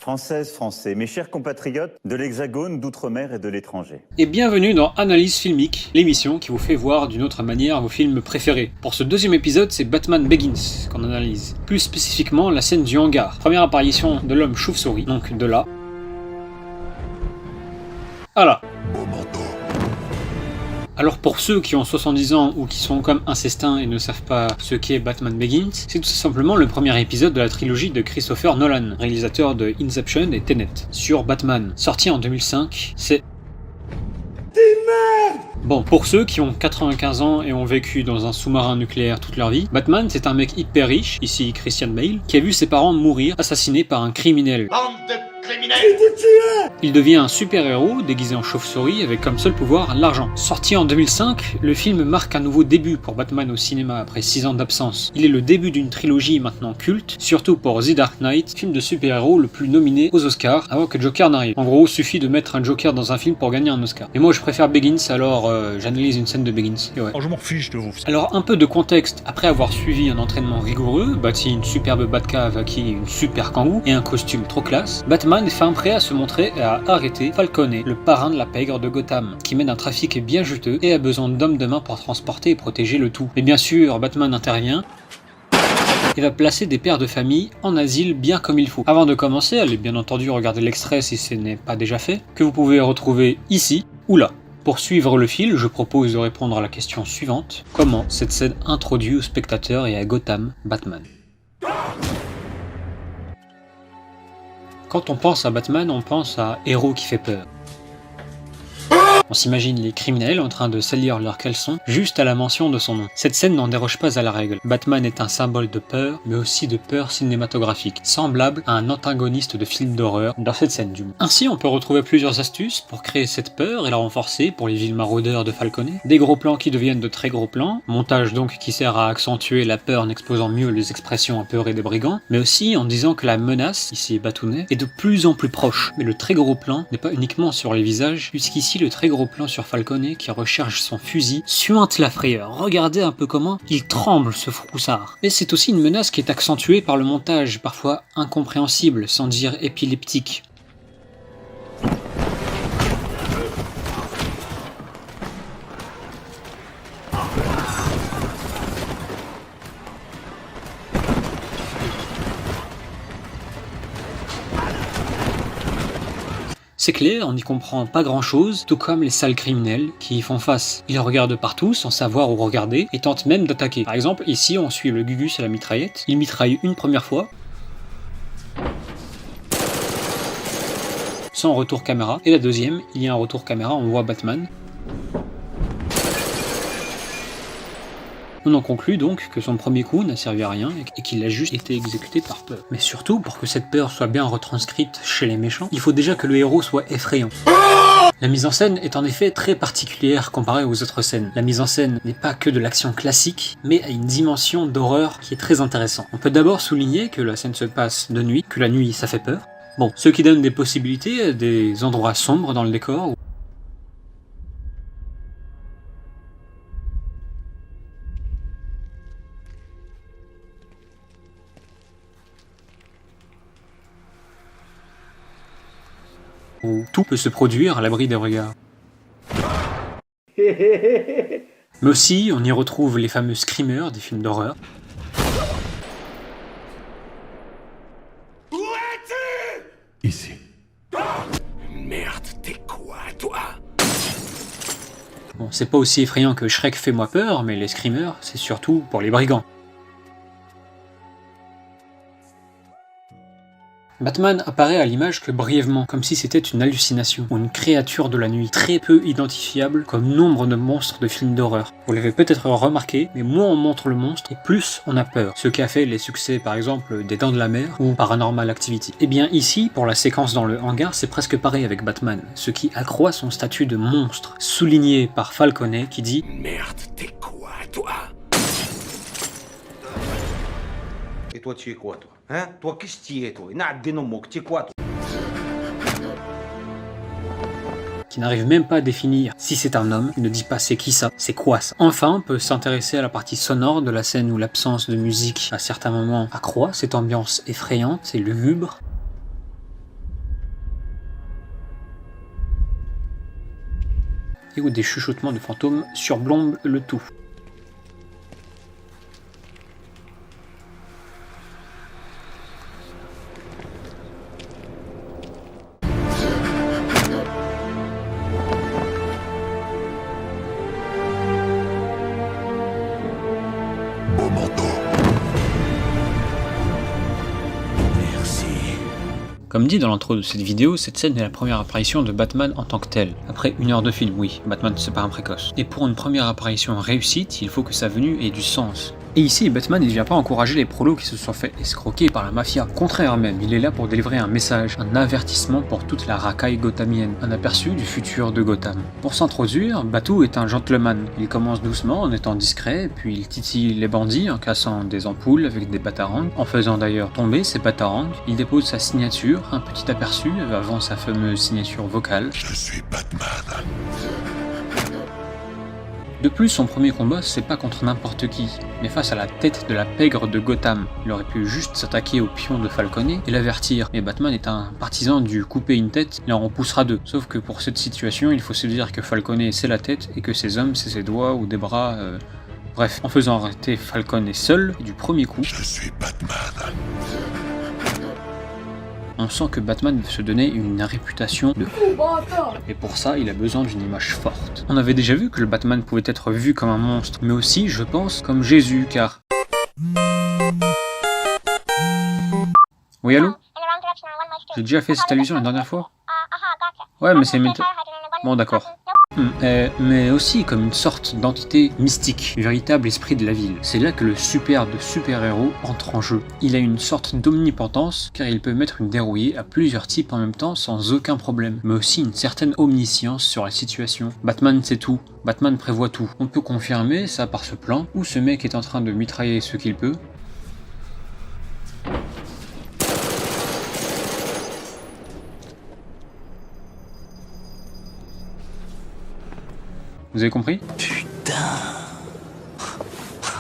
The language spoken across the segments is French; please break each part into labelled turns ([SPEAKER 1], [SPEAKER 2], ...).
[SPEAKER 1] Françaises, Français, mes chers compatriotes de l'Hexagone, d'outre-mer et de l'étranger.
[SPEAKER 2] Et bienvenue dans Analyse Filmique, l'émission qui vous fait voir d'une autre manière vos films préférés. Pour ce deuxième épisode, c'est Batman Begins qu'on analyse. Plus spécifiquement, la scène du hangar. Première apparition de l'homme chauve-souris, donc de là. Ah là. Alors pour ceux qui ont 70 ans ou qui sont comme incestins et ne savent pas ce qu'est Batman Begins, c'est tout simplement le premier épisode de la trilogie de Christopher Nolan, réalisateur de Inception et Tenet, sur Batman. Sorti en 2005, c'est... Bon, pour ceux qui ont 95 ans et ont vécu dans un sous-marin nucléaire toute leur vie, Batman c'est un mec hyper riche, ici Christian Bale, qui a vu ses parents mourir assassinés par un criminel.
[SPEAKER 3] Bande de criminels!
[SPEAKER 2] Il devient un super-héros déguisé en chauve-souris avec comme seul pouvoir l'argent. Sorti en 2005, le film marque un nouveau début pour Batman au cinéma après 6 ans d'absence. Il est le début d'une trilogie maintenant culte, surtout pour The Dark Knight, film de super-héros le plus nominé aux Oscars avant que Joker n'arrive. En gros, suffit de mettre un Joker dans un film pour gagner un Oscar. Mais moi je préfère Begins, alors j'analyse une scène de Begins. Et ouais.
[SPEAKER 4] Oh, je m'en fiche de vous.
[SPEAKER 2] Alors un peu de contexte, après avoir suivi un entraînement rigoureux, bâti une superbe Batcave acquis une super kangou et un costume trop classe, Batman est fin prêt à se montrer et à arrêter Falcone, le parrain de la pègre de Gotham, qui mène un trafic bien juteux et a besoin d'hommes de main pour transporter et protéger le tout. Mais bien sûr, Batman intervient et va placer des pères de famille en asile bien comme il faut. Avant de commencer, allez bien entendu regarder l'extrait si ce n'est pas déjà fait, que vous pouvez retrouver ici ou là. Pour suivre le fil, je propose de répondre à la question suivante. Comment cette scène introduit au spectateur et à Gotham Batman? Quand on pense à Batman, on pense à héros qui fait peur. On s'imagine les criminels en train de salir leurs caleçons juste à la mention de son nom. Cette scène n'en déroge pas à la règle. Batman est un symbole de peur, mais aussi de peur cinématographique, semblable à un antagoniste de film d'horreur, dans cette scène du moins. Ainsi, on peut retrouver plusieurs astuces pour créer cette peur et la renforcer pour les villes maraudeurs de Falcone. Des gros plans qui deviennent de très gros plans, montage donc qui sert à accentuer la peur en exposant mieux les expressions apeurées des brigands, mais aussi en disant que la menace, ici Batounet, est de plus en plus proche. Mais le très gros plan n'est pas uniquement sur les visages, puisqu'ici le très gros plan sur Falcone qui recharge son fusil suinte la frayeur. Regardez un peu comment il tremble ce froussard. Et c'est aussi une menace qui est accentuée par le montage, parfois incompréhensible, sans dire épileptique. C'est clair, on n'y comprend pas grand chose, tout comme les sales criminels qui y font face. Ils regardent partout sans savoir où regarder et tentent même d'attaquer. Par exemple, ici on suit le Gugus à la mitraillette, il mitraille une première fois, sans retour caméra, et la deuxième, il y a un retour caméra, on voit Batman. On en conclut donc que son premier coup n'a servi à rien et qu'il a juste été exécuté par peur. Mais surtout, pour que cette peur soit bien retranscrite chez les méchants, il faut déjà que le héros soit effrayant. La mise en scène est en effet très particulière comparée aux autres scènes. La mise en scène n'est pas que de l'action classique, mais a une dimension d'horreur qui est très intéressante. On peut d'abord souligner que la scène se passe de nuit, que la nuit ça fait peur. Bon, ce qui donne des possibilités, des endroits sombres dans le décor, où tout peut se produire à l'abri des regards. Mais aussi, on y retrouve les fameux screamers des films d'horreur.
[SPEAKER 3] Où es-tu?
[SPEAKER 4] Ici.
[SPEAKER 3] Merde, t'es quoi, toi?
[SPEAKER 2] Bon, c'est pas aussi effrayant que Shrek fait-moi peur, mais les screamers, c'est surtout pour les brigands. Batman apparaît à l'image que brièvement, comme si c'était une hallucination, ou une créature de la nuit, très peu identifiable comme nombre de monstres de films d'horreur. Vous l'avez peut-être remarqué, mais moins on montre le monstre, et plus on a peur. Ce qui a fait les succès par exemple des Dents de la Mer ou Paranormal Activity. Et bien ici, pour la séquence dans le hangar, c'est presque pareil avec Batman, ce qui accroît son statut de monstre, souligné par Falcone qui dit «
[SPEAKER 3] Merde, t'es quoi, toi?
[SPEAKER 5] Et toi, tu es quoi, toi? Hein? Toi, qu'est-ce que tu es, toi? Tu es quoi, toi?
[SPEAKER 2] qui n'arrive même pas à définir si c'est un homme, il ne dit pas c'est qui ça, c'est quoi ça. Enfin, on peut s'intéresser à la partie sonore de la scène où l'absence de musique à certains moments accroît cette ambiance effrayante et lugubre. et où des chuchotements de fantômes surplombent le tout. Comme dit dans l'intro de cette vidéo, cette scène est la première apparition de Batman en tant que tel. Après 1 heure de film, oui, Batman c'est pas un précoce. Et pour une première apparition réussite, il faut que sa venue ait du sens. Et ici, Batman il vient pas encourager les prolos qui se sont fait escroquer par la mafia. Contraire même, il est là pour délivrer un message, un avertissement pour toute la racaille gothamienne, un aperçu du futur de Gotham. Pour s'introduire, Batou est un gentleman. Il commence doucement en étant discret, puis il titille les bandits en cassant des ampoules avec des batarangs, en faisant d'ailleurs tomber ces batarangs. Il dépose sa signature, un petit aperçu avant sa fameuse signature vocale.
[SPEAKER 3] Je suis Batman.
[SPEAKER 2] De plus, son premier combat, c'est pas contre n'importe qui, mais face à la tête de la pègre de Gotham. Il aurait pu juste s'attaquer au pion de Falcone et l'avertir, mais Batman est un partisan du couper une tête, il en repoussera 2. Sauf que pour cette situation, il faut se dire que Falcone c'est la tête et que ses hommes c'est ses doigts ou des bras, Bref, en faisant arrêter Falcone seul, et du premier coup,
[SPEAKER 3] Je suis Batman.
[SPEAKER 2] on sent que Batman veut se donner une réputation de et pour ça, il a besoin d'une image forte. On avait déjà vu que le Batman pouvait être vu comme un monstre, mais aussi, je pense, comme Jésus, car... Oui, allô? J'ai déjà fait cette allusion la dernière fois? Ouais, mais c'est... Bon, d'accord. Mais aussi comme une sorte d'entité mystique, véritable esprit de la ville. C'est là que le super de super-héros entre en jeu. Il a une sorte d'omnipotence, car il peut mettre une dérouillée à plusieurs types en même temps sans aucun problème, mais aussi une certaine omniscience sur la situation. Batman sait tout, Batman prévoit tout. On peut confirmer ça par ce plan, où ce mec est en train de mitrailler ce qu'il peut. Vous avez compris?
[SPEAKER 4] Putain.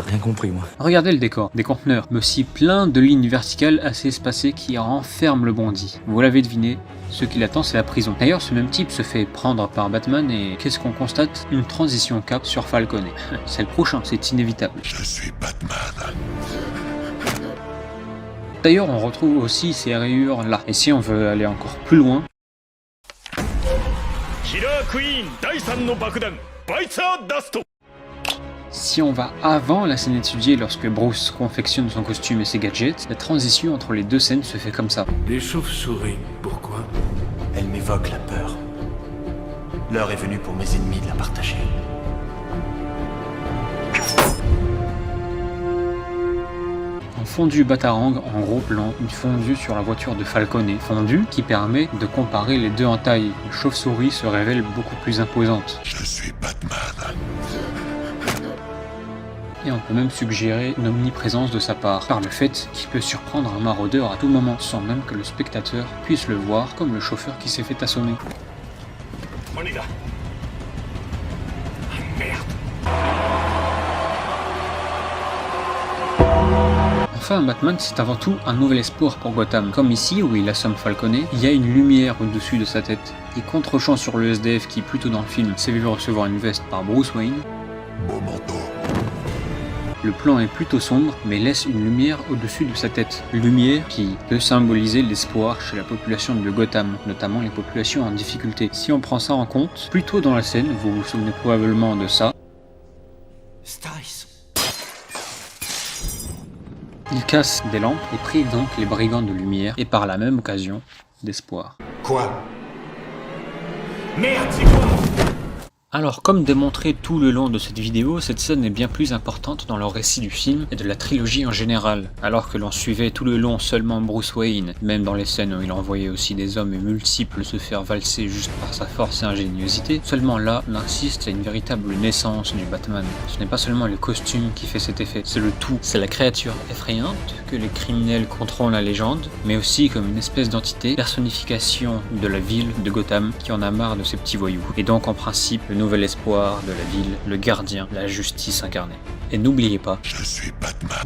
[SPEAKER 4] Rien compris, moi.
[SPEAKER 2] Regardez le décor, des conteneurs, mais aussi plein de lignes verticales assez espacées qui renferment le bandit. Vous l'avez deviné, ce qui l'attend c'est la prison. D'ailleurs, ce même type se fait prendre par Batman et qu'est-ce qu'on constate? Une transition cap sur Falcone. C'est le prochain, c'est inévitable.
[SPEAKER 3] Je suis Batman.
[SPEAKER 2] D'ailleurs, on retrouve aussi ces rayures là. Et si on veut aller encore plus loin, si on va avant la scène étudiée lorsque Bruce confectionne son costume et ses gadgets, la transition entre les deux scènes se fait comme ça.
[SPEAKER 3] Les chauves-souris, pourquoi?
[SPEAKER 4] Elle m'évoque la peur. L'heure est venue pour mes ennemis de la partager.
[SPEAKER 2] Un fondu Batarang en gros plan, une fondue sur la voiture de Falcone, fondue qui permet de comparer les deux en taille. La chauve-souris se révèle beaucoup plus imposante.
[SPEAKER 3] Je suis Batman.
[SPEAKER 2] Et on peut même suggérer une omniprésence de sa part, par le fait qu'il peut surprendre un maraudeur à tout moment, sans même que le spectateur puisse le voir comme le chauffeur qui s'est fait assommer. Enfin, Batman, c'est avant tout un nouvel espoir pour Gotham. Comme ici, où il assomme Falcone, il y a une lumière au-dessus de sa tête. Et contre-champ sur le SDF qui, plus tôt dans le film, s'est vu recevoir une veste par Bruce Wayne.
[SPEAKER 3] Beau manteau.
[SPEAKER 2] Le plan est plutôt sombre, mais laisse une lumière au-dessus de sa tête. Lumière qui peut symboliser l'espoir chez la population de Gotham, notamment les populations en difficulté. Si on prend ça en compte, plus tôt dans la scène, vous vous souvenez probablement de ça,
[SPEAKER 4] Stice.
[SPEAKER 2] il casse des lampes et prive donc les brigands de lumière, et par la même occasion, d'espoir.
[SPEAKER 3] Quoi? Merde, c'est quoi?
[SPEAKER 2] Alors, comme démontré tout le long de cette vidéo, cette scène est bien plus importante dans le récit du film et de la trilogie en général. Alors que l'on suivait tout le long seulement Bruce Wayne, même dans les scènes où il envoyait aussi des hommes multiples se faire valser juste par sa force et ingéniosité, seulement là, on insiste à une véritable naissance du Batman. Ce n'est pas seulement le costume qui fait cet effet, c'est le tout. C'est la créature effrayante que les criminels contrôlent la légende, mais aussi comme une espèce d'entité, personnification de la ville de Gotham qui en a marre de ces petits voyous. Et donc en principe, le nouvel espoir de la ville, le gardien, la justice incarnée. Et n'oubliez pas,
[SPEAKER 3] Je suis Batman.